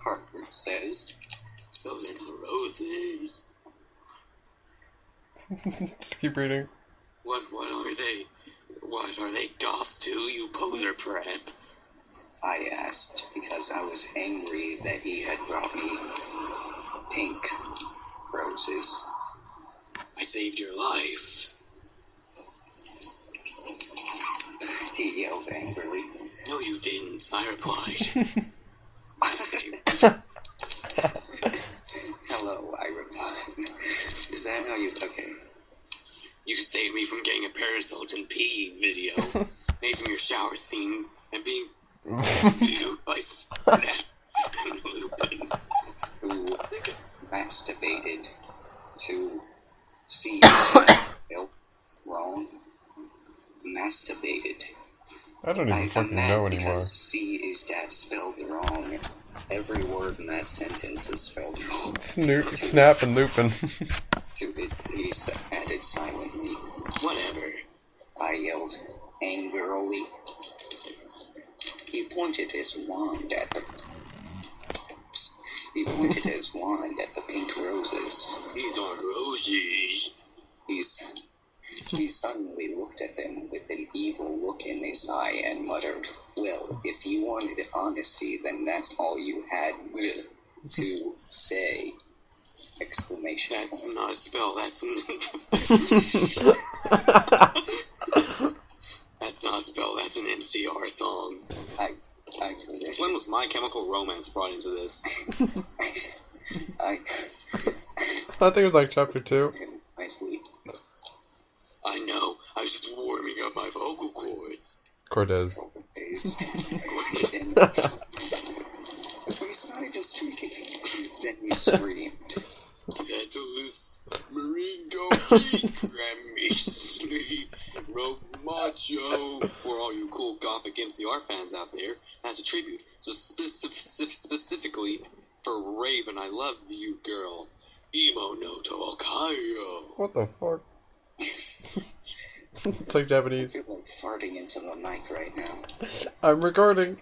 Hagrid says, Those are not roses. Just keep reading. What are they? What are they goths too, you poser prep? I asked because I was angry that he had brought me pink roses. I saved your life. He yelled angrily. No, you didn't. I replied. I saved. Hello, I replied. Is that how you... Okay. You saved me from getting a parasite and pee video made from your shower scene and being Viewed by Snap and Lupin. Who masturbated to see spelled wrong. Masturbated. I don't even I'm fucking mad know anymore. because C is that spelled wrong. Every word in that sentence is spelled wrong. Snap and Lupin. To it, he added silently. Whatever. I yelled angrily. He pointed his wand at the pink roses. These aren't roses. He suddenly looked at them with an evil look in his eye and muttered, "Well, if you wanted honesty, then that's all you had to say!" Exclamation That's point. not a spell, that's That's not a spell, that's an MCR song. Since when was My Chemical Romance brought into this? I think it was like chapter 2. Nicely. I know, I was just warming up my vocal cords. Cortez. He's not even speaking. Then he screamed. Petalus, Maringo, Grammy, Sleep, Rogue Macho. For all you cool gothic MCR fans out there, that's a tribute. So specifically for Raven, I love you, girl. Emo no Tokayo. What the fuck? It's like Japanese. I feel like farting into the mic right now. I'm recording.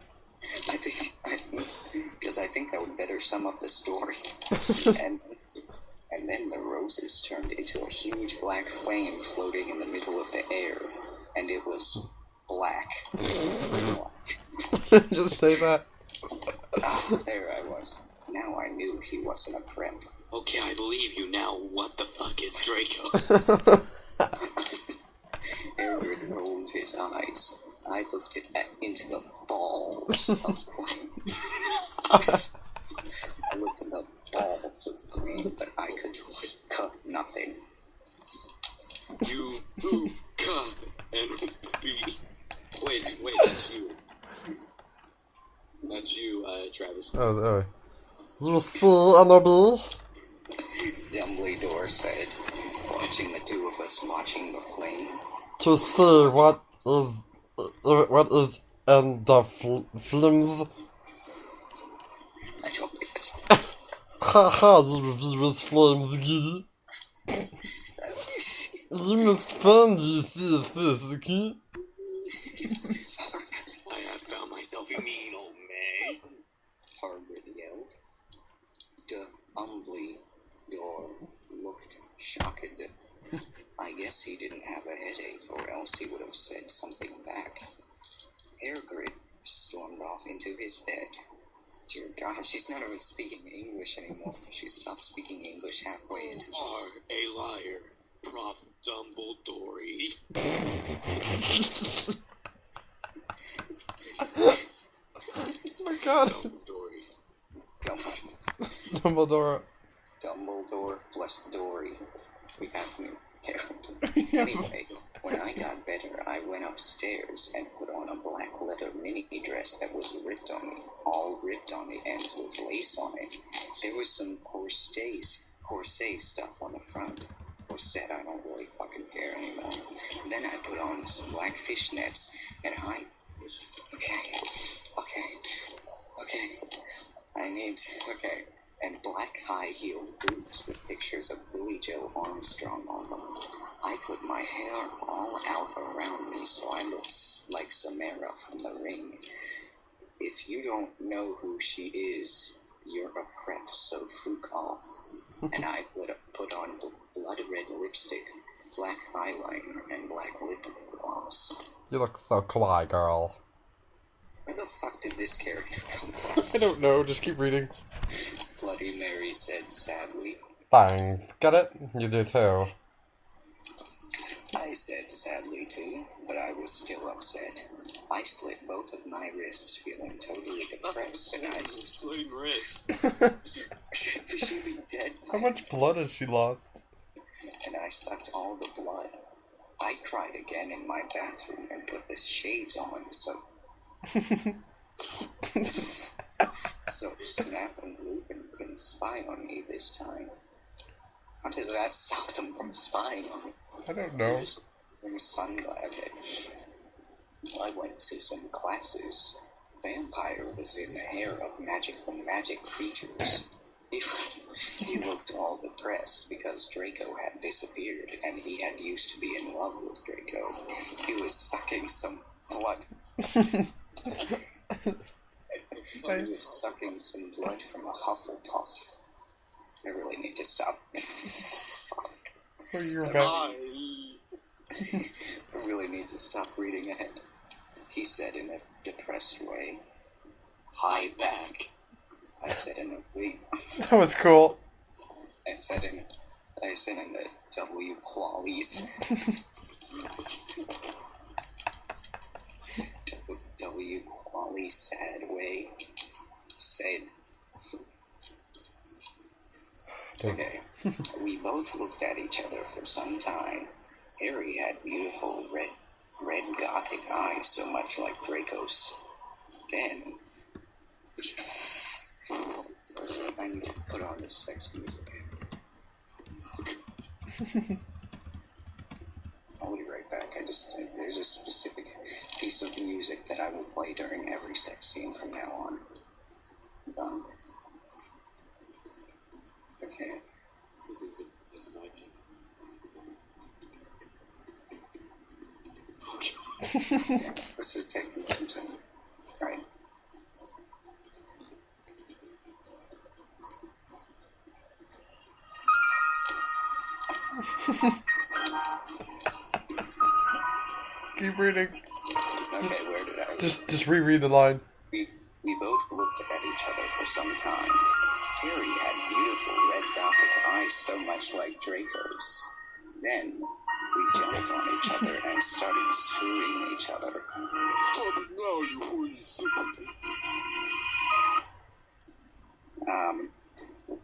Because I think that would better sum up the story. And then the roses turned into a huge black flame floating in the middle of the air, and it was black. Just say that. There I was. Now I knew he wasn't a prep. Okay, I believe you now. What the fuck is Draco? Eric rolled his eyes. I looked into the balls of flame. I looked in the balls of flame, but I could cut nothing. You, Ka, and B. Wait, that's you. That's you, Travis. Oh. You see, Annabelle? Dumbledore said, watching the two of us watching the flame. To see what is in the flames. I don't believe it. Haha, you viewers flames, giddy. You must find this okay? I have found myself a mean old man. Harvard yelled. Dumbledore looked shocked. I guess he didn't have a headache, or else he would have said something back. Hagrid stormed off into his bed. Dear God, she's not even speaking English anymore. She stopped speaking English halfway into Are a liar, Prof. Dumbledore. Oh my god. Dumbledore. Dumbledore. Plus Dory. We have new character. Anyway, when I got better, I went upstairs and put on a black leather mini dress that was ripped on me. All ripped on the ends with lace on it. There was some corset stuff on the front. Corset, I don't really fucking care anymore. Then I put on some black fishnets and I... Okay. And black high-heeled boots with pictures of Billy Joe Armstrong on them. I put my hair all out around me so I looked like Samara from The Ring. If you don't know who she is, you're a prep, so fuck off. And I put on blood red lipstick, black eyeliner, and black lip gloss. You look so kawaii, girl. Where the fuck did this character come from? I don't know, just keep reading. Bloody Mary said sadly. Bang. Get it? You do too. I said sadly too, but I was still upset. I slit both of my wrists, feeling totally depressed, and I Slitting wrists. should she be dead? How much blood has she lost? And I sucked all the blood. I cried again in my bathroom and put the shades on, So Snap and Lupin couldn't spy on me this time. How does that stop them from spying on me? I don't know. Sunglasses. I went to some classes. Vampire was in the hair of magic creatures. He looked all depressed because Draco had disappeared and he had used to be in love with Draco. He was sucking some blood. He was sucking some blood from a Hufflepuff. I really need to stop. Fuck. So you're back. Bye. I really need to stop reading ahead. He said in a depressed way. Hi back. I said in a wait. That was cool. I said in the W qualies. W quali sad way. Said. Okay. We both looked at each other for some time. Harry had beautiful red gothic eyes, so much like Draco's. Then I need to put on this sex music. I'll be right back. There's a specific piece of music that I will play during every sex scene from now on. Okay. This is an idea. This is taking some time. Alright. Keep reading. Okay, where did I... Just reread the line. We both looked at each other for some time. Harry had beautiful red gothic eyes, so much like Draco's. Then we jumped on each other and started screwing each other. Stop it now, you horny simpleton.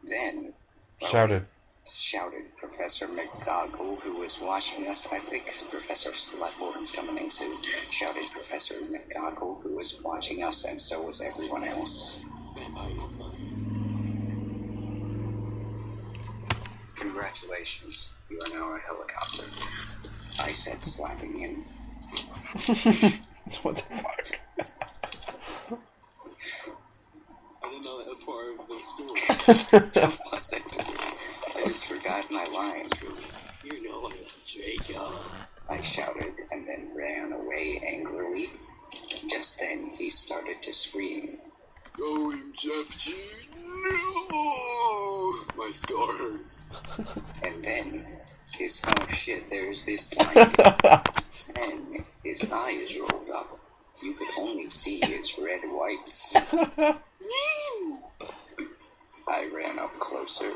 Then shouted Professor McGoggle, who was watching us. I think Professor Slutborn's coming in soon. Shouted Professor McGoggle, who was watching us, and so was everyone else. Congratulations, you are now a helicopter. I said, slapping him. What the fuck? I didn't know that was part of the story. That wasn't. I just forgot my lines. You know I love Draco. I shouted and then ran away angrily. Just then, he started to scream. Going, Jeff G. No! My scars. And then, oh shit, there's this line. And his eyes rolled up. You could only see his red whites. I ran up closer.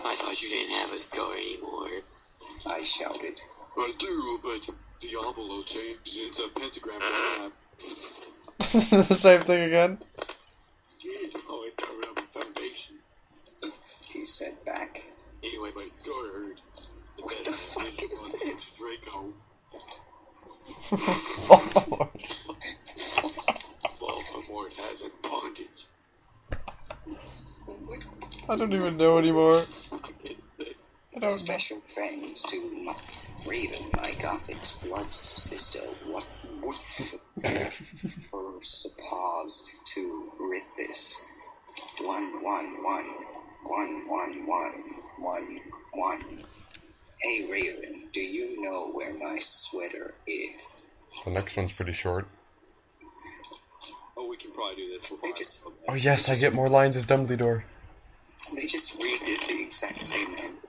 I thought you didn't have a scar anymore. I shouted. I do, but Diablo changed into a pentagram. The same thing again? Always covered up with foundation. He said back. Anyway, my scar hurt. What the fuck is this? Draco. Voldemort has a bondage. I don't even know anymore. What is this? I don't know. Special thanks to Raven, my Gothic's blood sister, for supposed to rid this. 1111111. Hey Raven, do you know where my sweater is? The next one's pretty short. Oh, we can probably do this. Oh yes, I get more lines as Dumbledore. They just redid the exact same end.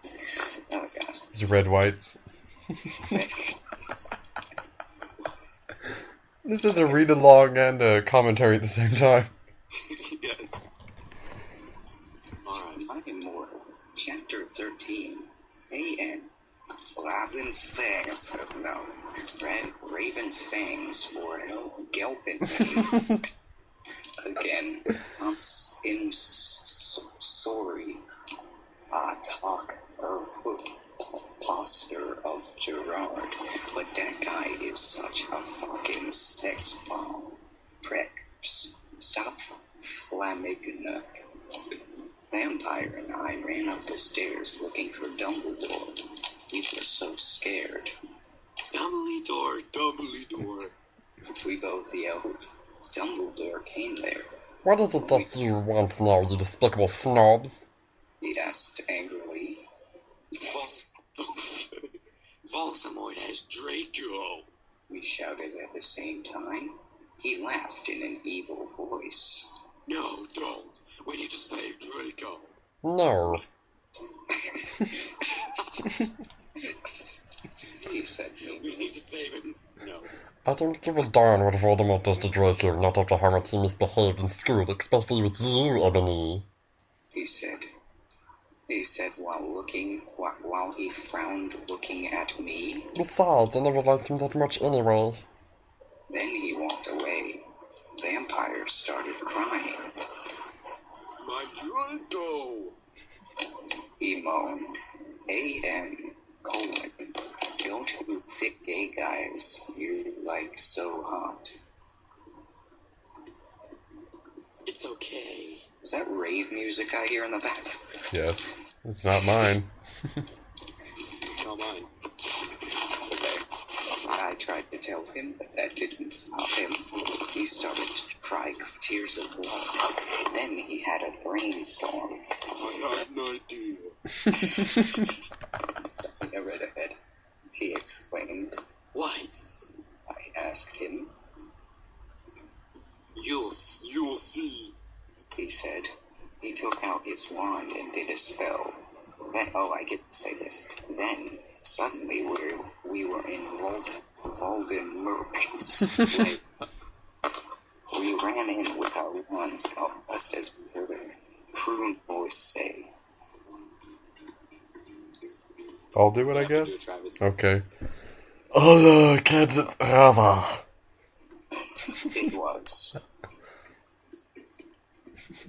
Oh god. It's red whites. This is a read along and a commentary at the same time. Yes. Alright. I'm Immortal. Chapter 13. A.N. Raven Fangs. No. Raven Fangs for Gelpin. Again. I'm sorry. Talk poster of Gerard, but that guy is such a fucking sex bomb. Prick. Stop flamming. Vampire and I ran up the stairs looking for Dumbledore. We were so scared. Dumbledore, Dumbledore. We both yelled. Dumbledore came there. What is it that you want now, you despicable snobs? He asked angrily. Voldemort has Draco. We shouted at the same time. He laughed in an evil voice. No, don't. We need to save Draco. No. He said, We need to save him. No. I don't give a darn what Voldemort does to Draco, not after how much he misbehaved in school, especially with you, Ebony. He said while he frowned looking at me. Besides, I never liked him that much anyway. Then he walked away. Vampire started crying. My Draco! He moaned. A.M. : Go to thick gay guys you like so hot. It's okay. Is that rave music I hear in the back? Yes. It's not mine. Not mine. Okay. I tried to tell him, but that didn't stop him. He started to cry tears of blood. Then he had a brainstorm. I have an idea. Something I read ahead. He exclaimed. What? I asked him. You'll see. He said. He took out his wand and did a spell. Then, I get to say this. Then, suddenly, we were in Voldemort's life. We ran in with our wands up just as we heard a croon voice say. I'll do it, I You have to guess? do it, Travis. Okay. Hello, kids, Rava. It was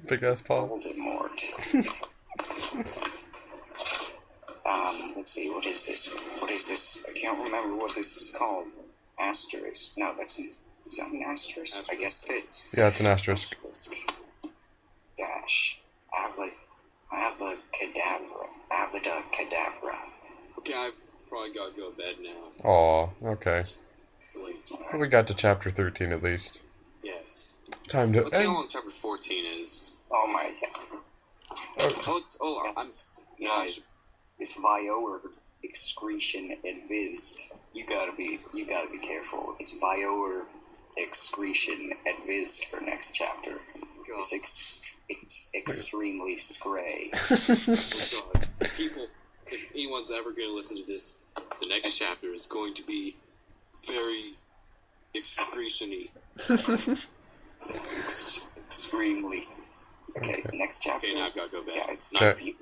Big ass paw. Voldemort. Let's see, what is this? I can't remember what this is called. Asterisk. No, is that an asterisk? I guess it is. Yeah, it's an asterisk. Dash. Avada Kedavra. Okay, I've probably got to go to bed now. Aw, okay. It's late. Well, we got to chapter 13 at least. Yes. Time to Let's see how end. long chapter 14 is. Oh my god. I'm... Guys, it's Viola excretion advised. You gotta be careful. It's Viola excretion advised for next chapter. It's extremely scray. Oh God. People, if anyone's ever going to listen to this, the next chapter is going to be very excretion-y. Extremely. Okay, next chapter. Okay, now I've got to go back. Guys, Okay.